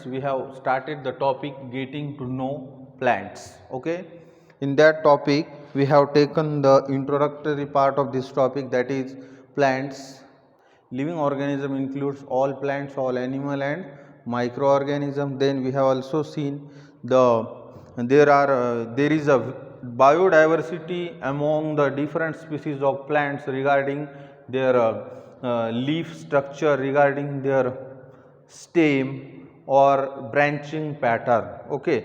we have started the topic getting to know plants. Okay, in that topic we have taken the introductory part of this topic, that is plants. Living organism includes all plants, all animal and microorganism. Then we have also seen there is a biodiversity among the different species of plants regarding their leaf structure, regarding their stem or branching pattern. Okay,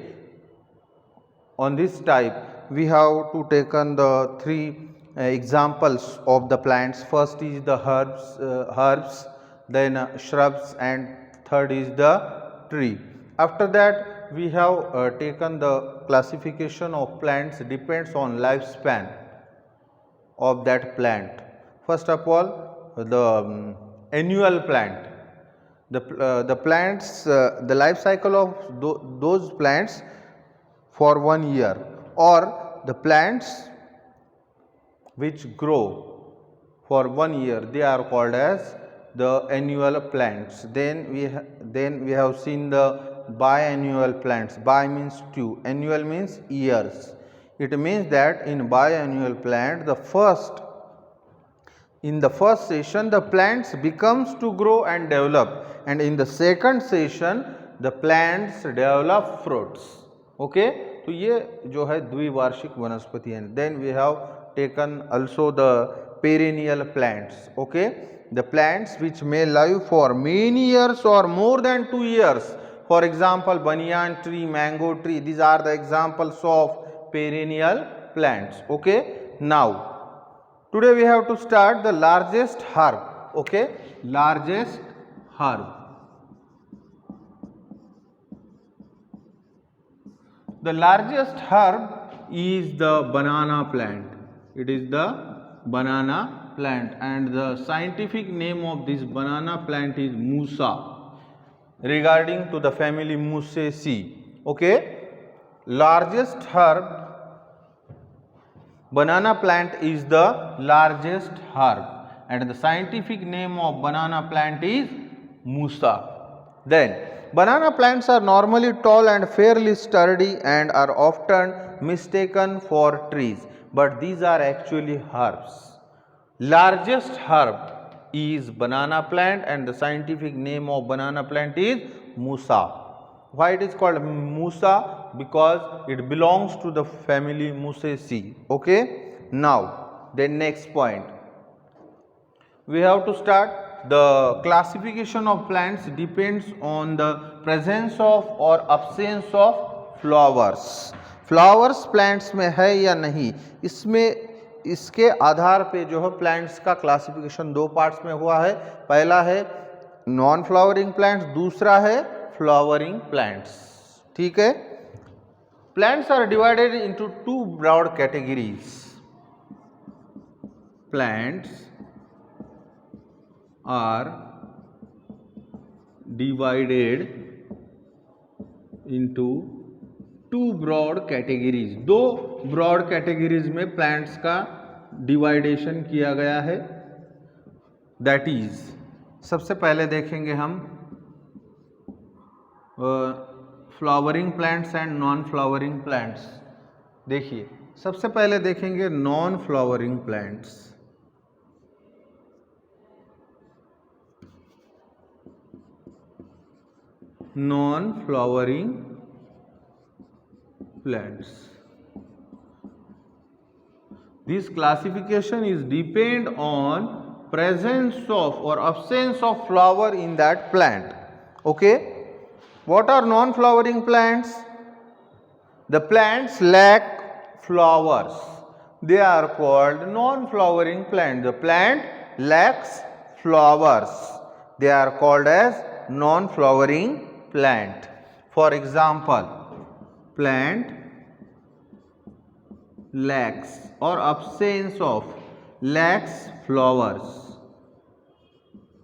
on this type we have to taken the three examples of the plants. First is the herbs, then shrubs, and third is the tree. After that we have taken the classification of plants depends on lifespan of that plant. First of all, the annual plant, the plants, the life cycle of those plants for 1 year, or the plants which grow for 1 year, they are called as the annual plants. Then we have seen the biannual plants. Bi means 2, annual means years. It means that in biannual plant, in the first session the plants becomes to grow and develop, and in the second session the plants develop fruits. Okay, तो ये जो है द्विवार्षिक वनस्पति है. Then we have taken also the perennial plants. Okay, the plants which may live for many years or more than 2 years. For example, banyan tree, mango tree, these are the examples of perennial plants. Okay, now today we have to start the largest herb. Okay, largest herb. The largest herb is the banana plant. It is the banana plant, and the scientific name of this banana plant is Musa, regarding to the family Musaceae. Okay, largest herb, banana plant is the largest herb, and the scientific name of banana plant is Musa. Then banana plants are normally tall and fairly sturdy and are often mistaken for trees, but these are actually herbs. Largest herb is banana plant, and the scientific name of banana plant is Musa. Why it is called Musa? Because it belongs to the family Musaceae. Okay, now the next point, we have to start. The classification of plants depends on the presence of or absence of flowers. Flowers plants में है या नहीं, इसमें इसके आधार पे जो है plants का क्लासिफिकेशन दो पार्ट्स में हुआ है. पहला है नॉन फ्लावरिंग प्लांट्स, दूसरा है फ्लावरिंग प्लांट्स. ठीक है. Plants are divided into two broad categories. Plants are divided into two broad categories. दो broad categories में plants का dividation किया गया है. That is, सबसे पहले देखेंगे हम flowering plants and non flowering plants. देखिए, सबसे पहले देखेंगे non flowering plants. Non-flowering plants. This classification is depend on presence of or absence of flower in that plant. Okay, what are non-flowering plants? The plants lack flowers, they are called non-flowering plant. The plant lacks flowers, they are called as non-flowering plant. For example, plant lacks or absence of lacks flowers,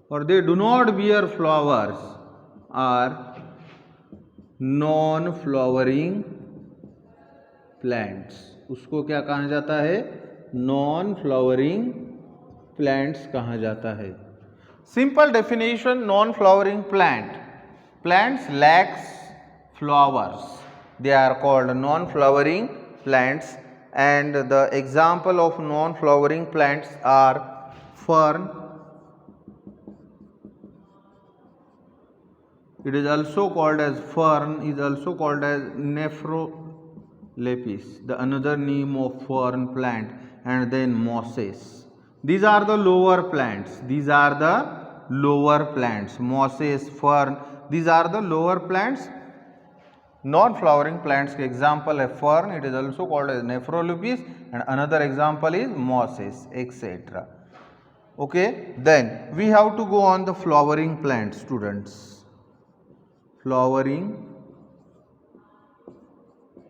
or they do not bear flowers, are non-flowering plants. उसको क्या कहा जाता है? non-flowering plants कहा जाता है. Simple definition, non-flowering plant plants lacks flowers, they are called non-flowering plants, and the example of non-flowering plants are fern. It is also called as fern, is also called as Nephrolepis, the another name of fern plant, and then mosses. These are the lower plants. These are the lower plants. Mosses, fern, these are the lower plants. Non-flowering plants के example है fern, it is also called as Nephrolepis, and another example is mosses, etc. Okay, then we have to go on the flowering plants, students. Flowering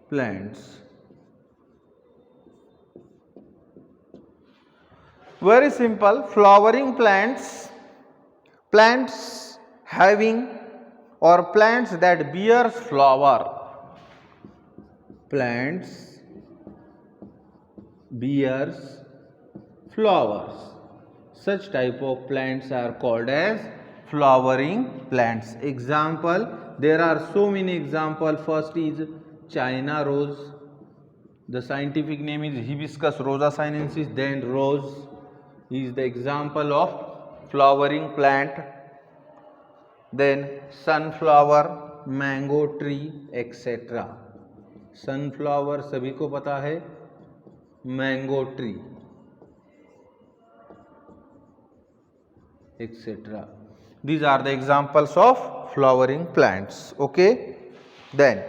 plants. Very simple. Flowering plants, plants having or plants that bears flower. Plants bears flowers. Such type of plants are called as flowering plants. Example, there are so many examples. First is China rose. The scientific name is Hibiscus rosa sinensis. Then rose is the example of flowering plant. Then sunflower, mango tree, etc. Sunflower सभी को पता है, mango tree, etc. These are the examples of flowering plants. Okay. Then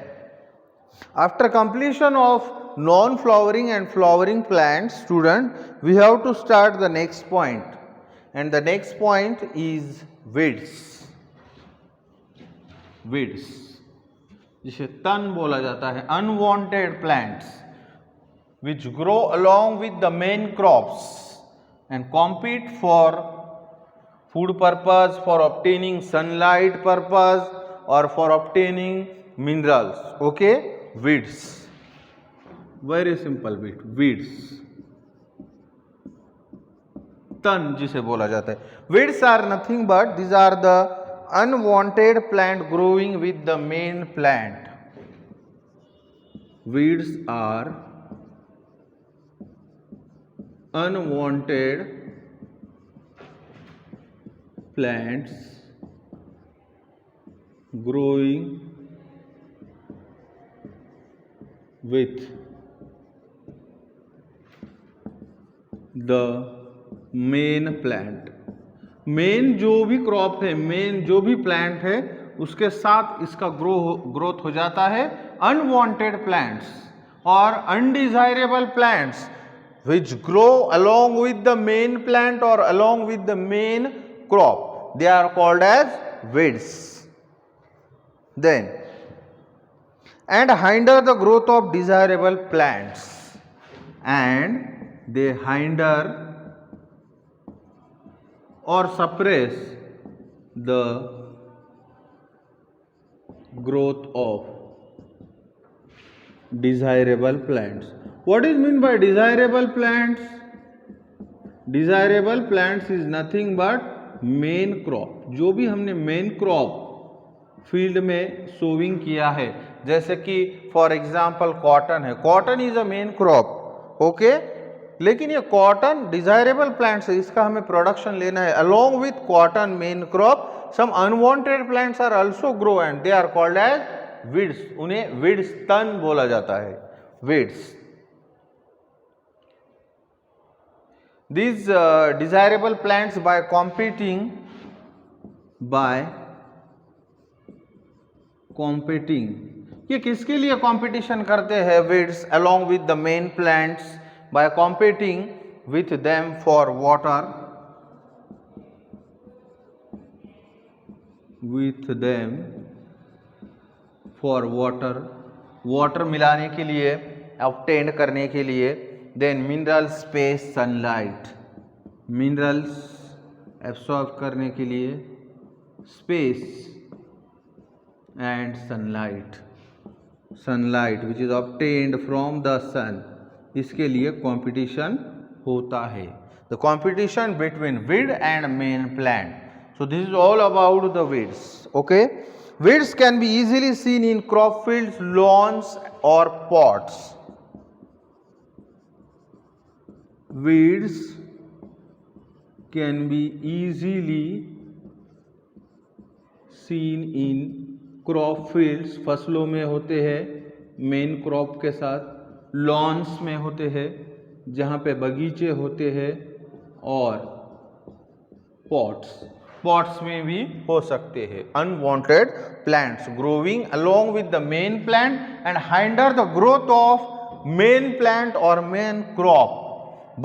after completion of non-flowering and flowering plants, student, we have to start the next point, and the next point is weeds. Weeds, जिसे तन बोला जाता है, unwanted plants which grow along with the main crops and compete for food purpose, for obtaining sunlight purpose, or for obtaining minerals. Okay, weeds, very simple. Weeds, तन जिसे बोला जाता है. Weeds are nothing but these are the unwanted plant growing with the main plant. Weeds are unwanted plants growing with the main plant. Main जो भी crop है, main जो भी प्लांट है, उसके साथ इसका ग्रोथ हो जाता है. अनवांटेड प्लांट्स और undesirable plants which grow along with the main plant or along with the main crop, they are called as weeds. Then, and hinder the growth of desirable plants, and they hinder or suppress the growth of desirable plants. What is meant by desirable plants? Desirable plants is nothing but main crop. जो भी हमने main crop field में sowing किया है, जैसे कि for example cotton है, cotton is a main crop. Okay, लेकिन ये कॉटन डिजायरेबल प्लांट्स है, इसका हमें प्रोडक्शन लेना है. Along with cotton main crop some unwanted plants are also grow and they are called as weeds. उन्हें वीड्स तन बोला जाता है, weeds. These desirable plants by competing ये किसके लिए कंपटीशन करते हैं? Weeds along with the main plants by competing with them for water, with them for water, water मिलाने के लिए, obtain करने के लिए. Then mineral, space, sunlight, minerals absorb करने के लिए, space and sunlight, sunlight which is obtained from the sun, इसके लिए competition होता है. The competition between weed and main plant. So this is all about the weeds. Okay. Weeds can be easily seen in crop fields, lawns or pots. Weeds can be easily seen in crop fields, फसलों में होते हैं, main crop के साथ, loans में होते हैं जहाँ पे बगीचे होते हैं, और पॉट्स में भी हो सकते हैं. Unwanted plants growing along with the main plant and hinder the growth of main plant और main crop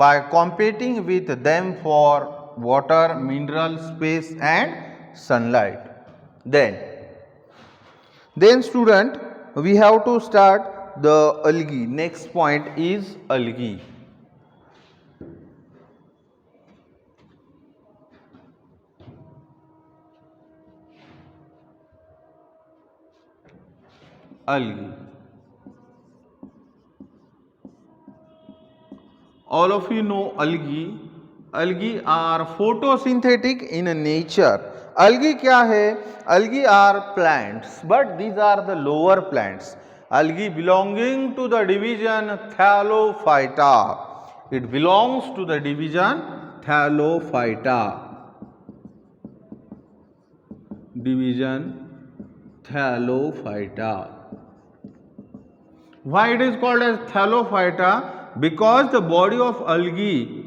by competing with them for water, mineral, space and sunlight. Then student, we have to start the algae. Next point is algae. Algae. All of you know algae. Algae are photosynthetic in nature. Algae क्या है? Algae are plants, but these are the lower plants. Algae belonging to the division Thallophyta. It belongs to the division Thallophyta. Division Thallophyta. Why it is called as Thallophyta? Because the body of algae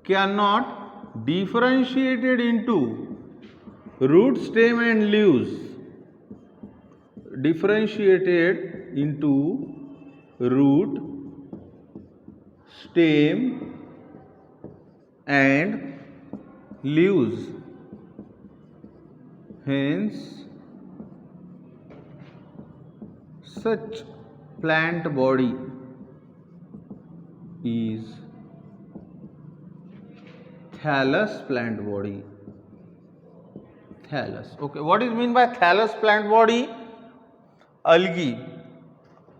cannot differentiated into root, stem and leaves. Differentiated into root, stem and leaves. Hence, such plant body is thallus plant body. Thallus. Okay, what is mean by thallus plant body? Algae.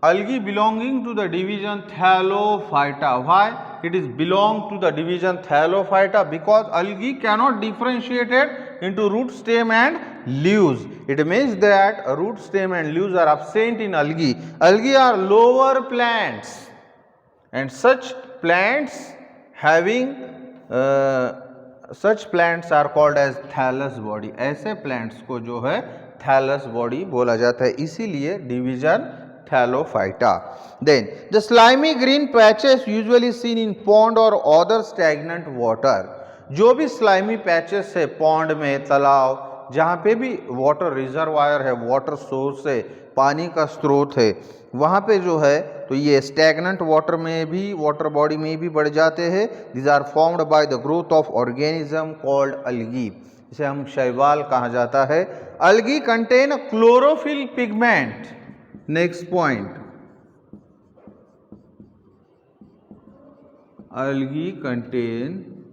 Algae belonging to the division Thallophyta. Why it is belong to the division Thallophyta? Because algae cannot differentiate it into root, stem and leaves. It means that root, stem and leaves are absent in algae. Algae are lower plants, and such plants having such plants are called as thallus body. ऐसे plants को जो है thallus body बोला जाता है, इसीलिए division Thallophyta. Then the slimy green patches usually seen in pond or other stagnant water. जो भी स्लाइमी पैचेस है पॉन्ड में, तालाब, जहाँ पे भी वाटर रिजर्वायर है, वाटर सोर्स है, पानी का स्रोत है, वहाँ पे जो है तो ये स्टैगनेंट वाटर में भी, वाटर बॉडी में भी बढ़ जाते हैं. These are formed by the growth of organism called algae. इसे हम शैवाल कहा जाता है. Algae contain chlorophyll pigment. Next point, algae contain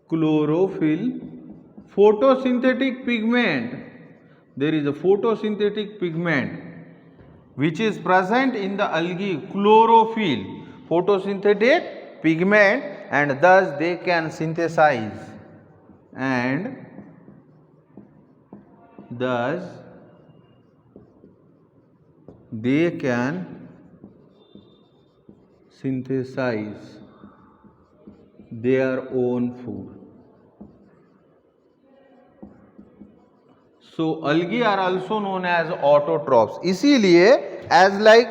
chlorophyll, photosynthetic pigment. There is a photosynthetic pigment which is present in the algae, chlorophyll, photosynthetic pigment, and thus they can synthesize, and thus they can synthesize their own food. So algae are also known as autotrophs. इसीलिए as like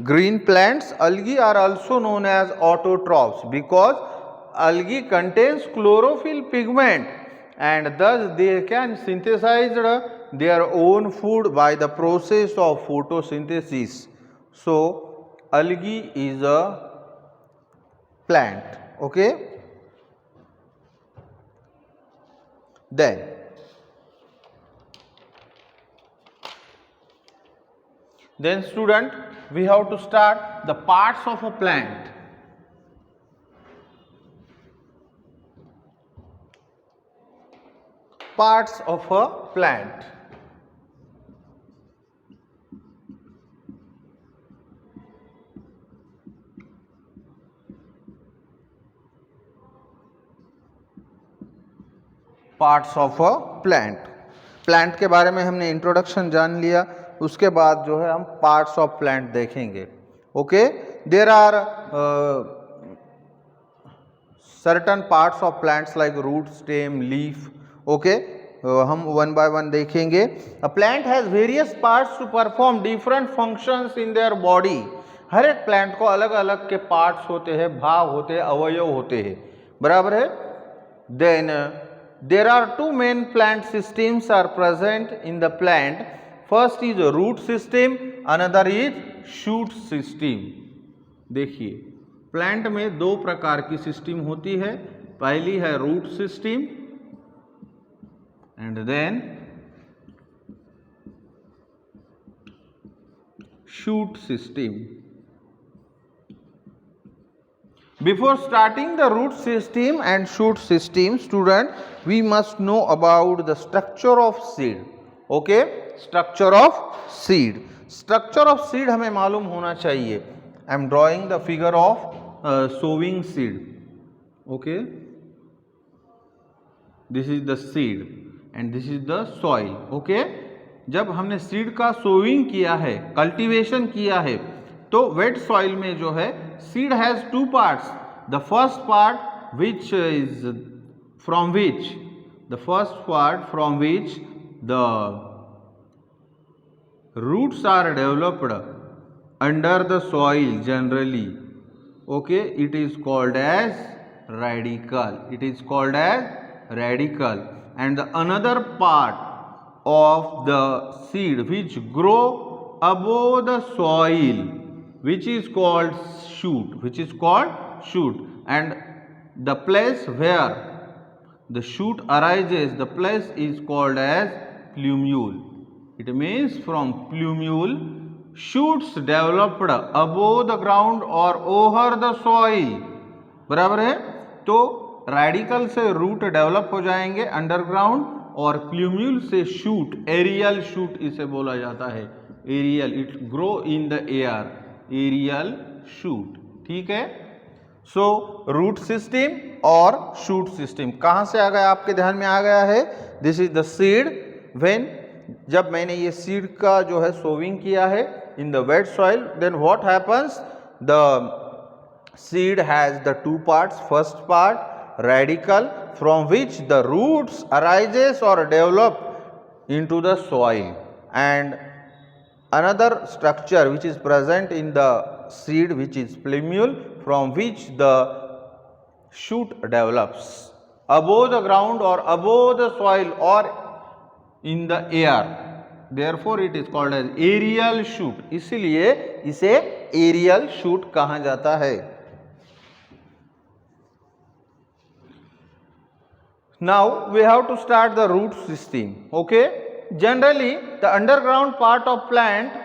green plants, algae are also known as autotrophs because algae contains chlorophyll pigment and thus they can synthesize their own food by the process of photosynthesis. So algae is a plant. Okay. Then student, we have to start the parts of a plant. Parts of a plant. Parts of a plant. Plant के बारे में हमने introduction जान लिया, उसके बाद जो है हम पार्ट्स ऑफ प्लांट देखेंगे। Okay, there are certain parts of plants like root, stem, leaf. Okay, हम वन बाय वन देखेंगे। A plant has various parts to perform different functions in their body. हर एक प्लांट को अलग अलग के parts होते हैं, भाग होते हैं, अवयव होते हैं, बराबर है। Then there are two main plant systems are present in the plant. First is a root system, another is shoot system. देखिए, प्लांट में दो प्रकार की सिस्टम होती है, पहली है root system and then shoot system. Before starting the root system and shoot system, student, we must know about the structure of seed. Okay, structure of seed. Structure of seed हमें मालूम होना चाहिए. I am drawing the figure of sowing seed. Okay, this is the seed and this is the soil. Okay, जब हमने seed का sowing किया है, cultivation किया है, तो वेट सॉइल में जो है seed has two parts. The first part which is from which the roots are developed under the soil generally. Okay, it is called as radical and the another part of the seed which grow above the soil which is called shoot, and the place where the shoot arises, the place is called as plumule. It means from plumule shoots developed above the ground or over the soil, बराबर है। तो radical से root develop हो जाएंगे underground और plumule से shoot, aerial shoot इसे बोला जाता है, aerial, it grow in the air, aerial shoot. ठीक है, सो रूट सिस्टम और शूट सिस्टम कहां से आ गया, आपके ध्यान में आ गया है। This is the seed. When, जब मैंने ये सीड का जो है सोविंग किया है in the wet soil, then what happens, the seed has the two parts. First part radical from which the roots arises or develop into the soil, and another structure which is present in the seed which is plumule from which the shoot develops above the ground or above the soil or in the air, therefore it is called as aerial shoot, इसलिए इसे aerial shoot कहा जाता है। Now we have to start the root system. Okay, generally the underground part of plant,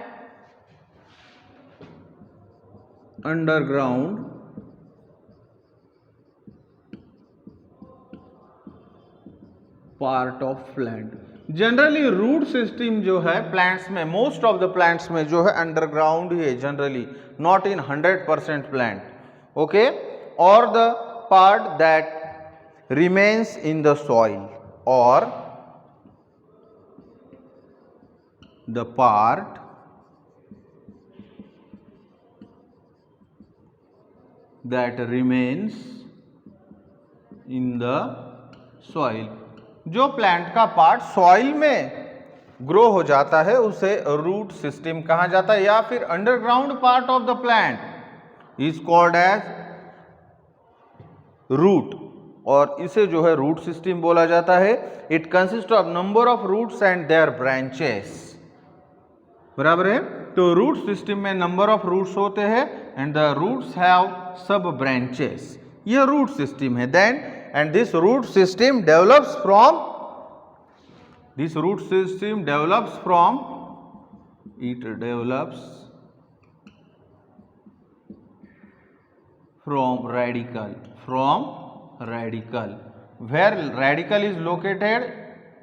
generally root system जो है plants में, most of the plants में जो है अंडरग्राउंड ही है generally, not in 100% plant. Okay, और the part that remains in the soil or the part that remains in the soil, जो प्लांट का पार्ट सॉइल में ग्रो हो जाता है उसे रूट सिस्टम कहा जाता है, या फिर underground part of the plant is called as root, और इसे जो है रूट सिस्टम बोला जाता है। It consist of number of roots and their branches, बराबर है। तो रूट सिस्टम में नंबर ऑफ रूट्स होते हैं and the roots have sub branches, ये रूट सिस्टम है। Then and this root system develops from radical, where radical is located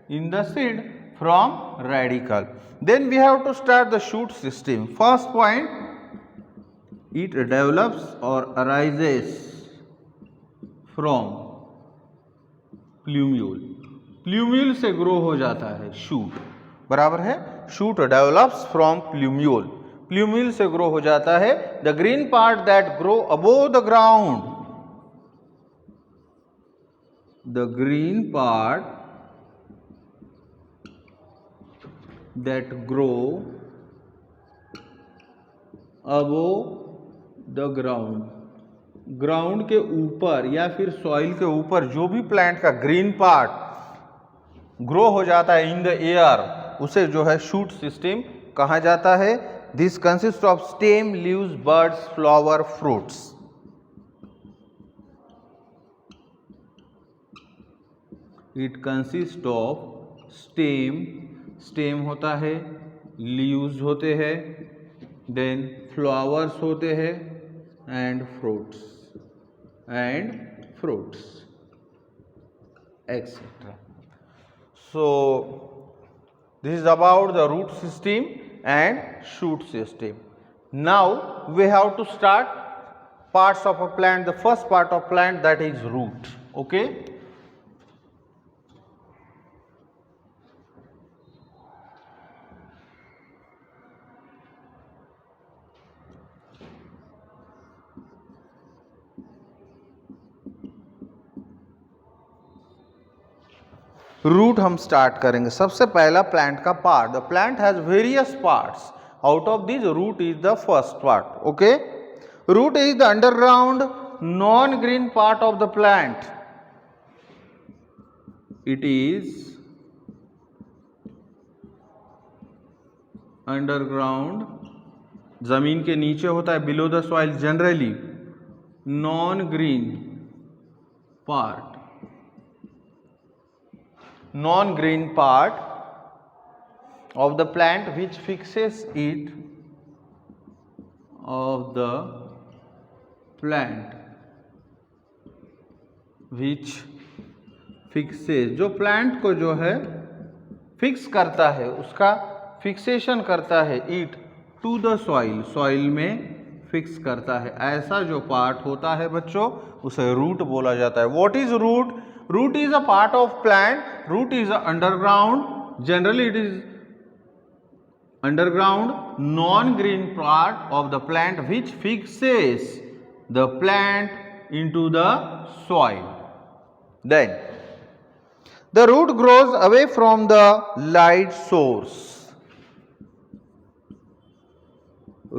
in the seed, from radical. Then we have to start the shoot system. First point, it develops or arises from plumule. Plumule से grow हो जाता है shoot, बराबर है। Shoot develops from plumule, plumule से grow हो जाता है। The green part that grow above the ground, the green part that grow above the ground, ground के ऊपर या फिर सॉइल के ऊपर जो भी प्लांट का ग्रीन पार्ट ग्रो हो जाता है इन द एयर, उसे जो है शूट सिस्टम कहा जाता है। This consist of stem, leaves, birds, flower, fruits. It consist of stem, stem होता है, लीव्स होते हैं, देन फ्लावर्स होते हैं and fruits etc. So this is about the root system and shoot system. Now we have to start parts of a plant. The first part of plant, that is root. Okay, root हम start करेंगे। सबसे पहला plant का part, the plant has various parts, out of this root is the first part. Okay, root is the underground non green part of the plant. It is underground, जमीन के नीचे होता है, below the soil generally, non green part, non-green part of the plant which fixes it, of the plant which fixes, जो plant को जो है fix करता है, उसका फिक्सेशन करता है, it to the soil, soil में फिक्स करता है, ऐसा जो पार्ट होता है बच्चों उसे रूट बोला जाता है। What is root? Root is a part of plant. Root is a underground. Generally, it is underground, non-green part of the plant which fixes the plant into the soil. Then, the root grows away from the light source.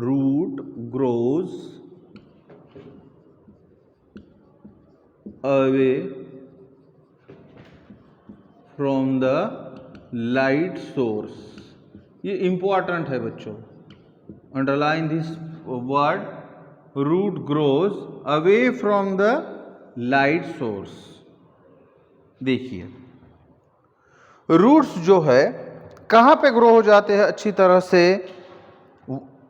Root grows away from the light source. ये important है बच्चों, underline this word, root grows away from the light source. देखिए roots जो है कहाँ पे grow हो जाते हैं अच्छी तरह से,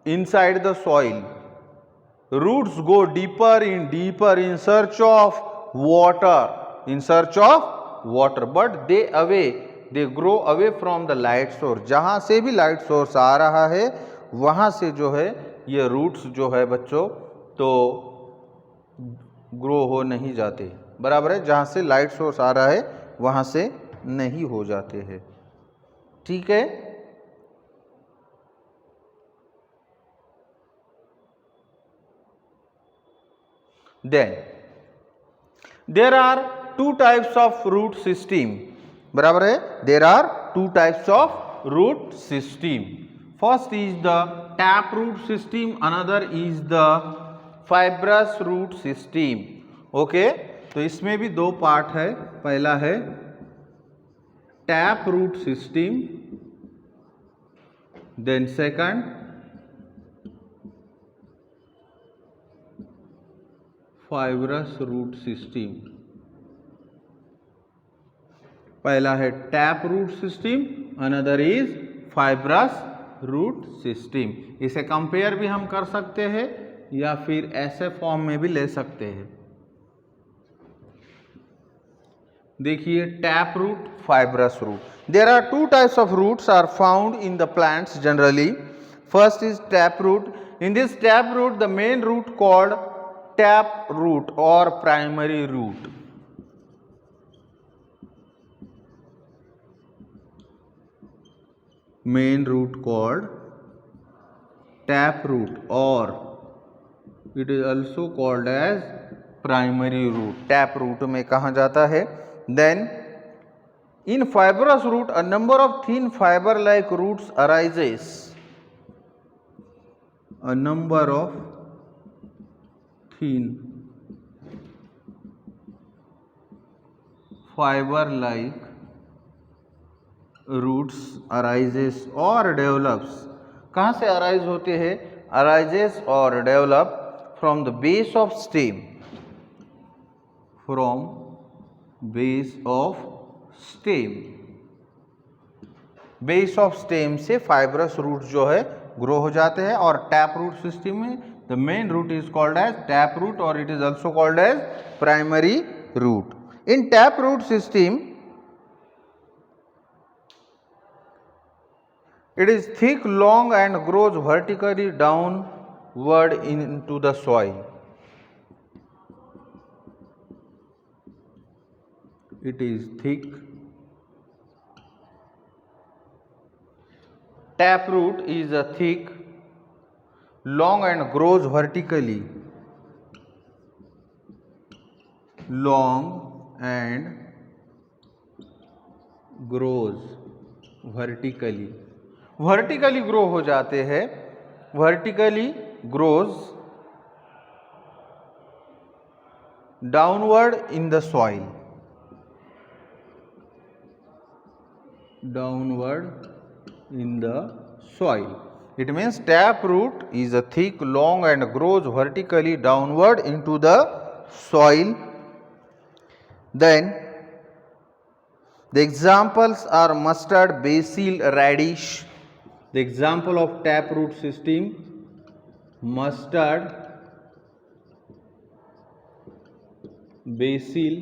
inside the soil. Roots go deeper in search of water, in search of water, but they grow away from the light source। जहां से भी लाइट सोर्स आ रहा है वहां से जो है ये रूट्स जो है बच्चों तो ग्रो हो नहीं जाते, बराबर है। जहां से लाइट सोर्स आ रहा है वहां से नहीं हो जाते हैं, ठीक है। Then there are two types of root system, बराबर है। there are two types of root system. First is the tap root system, another is the fibrous root system. okay, तो इसमें भी दो पार्ट है, पहला है tap root system, then second fibrous root system। पहला है tap root system, another is fibrous root system. इसे कंपेयर भी हम कर सकते हैं या फिर ऐसे फॉर्म में भी ले सकते हैं। देखिए tap root, fibrous root. There are two types of roots are found in the plants generally. First is tap root. In this tap root the main root called tap root और primary root. main root called tap root, or it is also called as primary root. Tap root में कहा जाता है. Then in fibrous root a number of thin fiber like roots arises. A number of thin fiber like roots arises or develops. कहाँ से arise होते हैं? Arises or develop from the base of stem. From base of stem. Base of stem से fibrous root जो है grow हो जाते हैं. और टैप रूट सिस्टम में the main root is called as tap root और it is also called as primary root. In tap root system it is thick, long and grows vertically downward into the soil. It is thick. Taproot is a thick, long and grows vertically. Long and grows vertically. Vertically grow हो जाते हैं. Vertically grows downward in the soil. Downward in the soil. It means tap root is a thick, long and grows vertically downward into the soil. Then the examples are mustard, basil, radish. The example of tap root system: mustard, basil,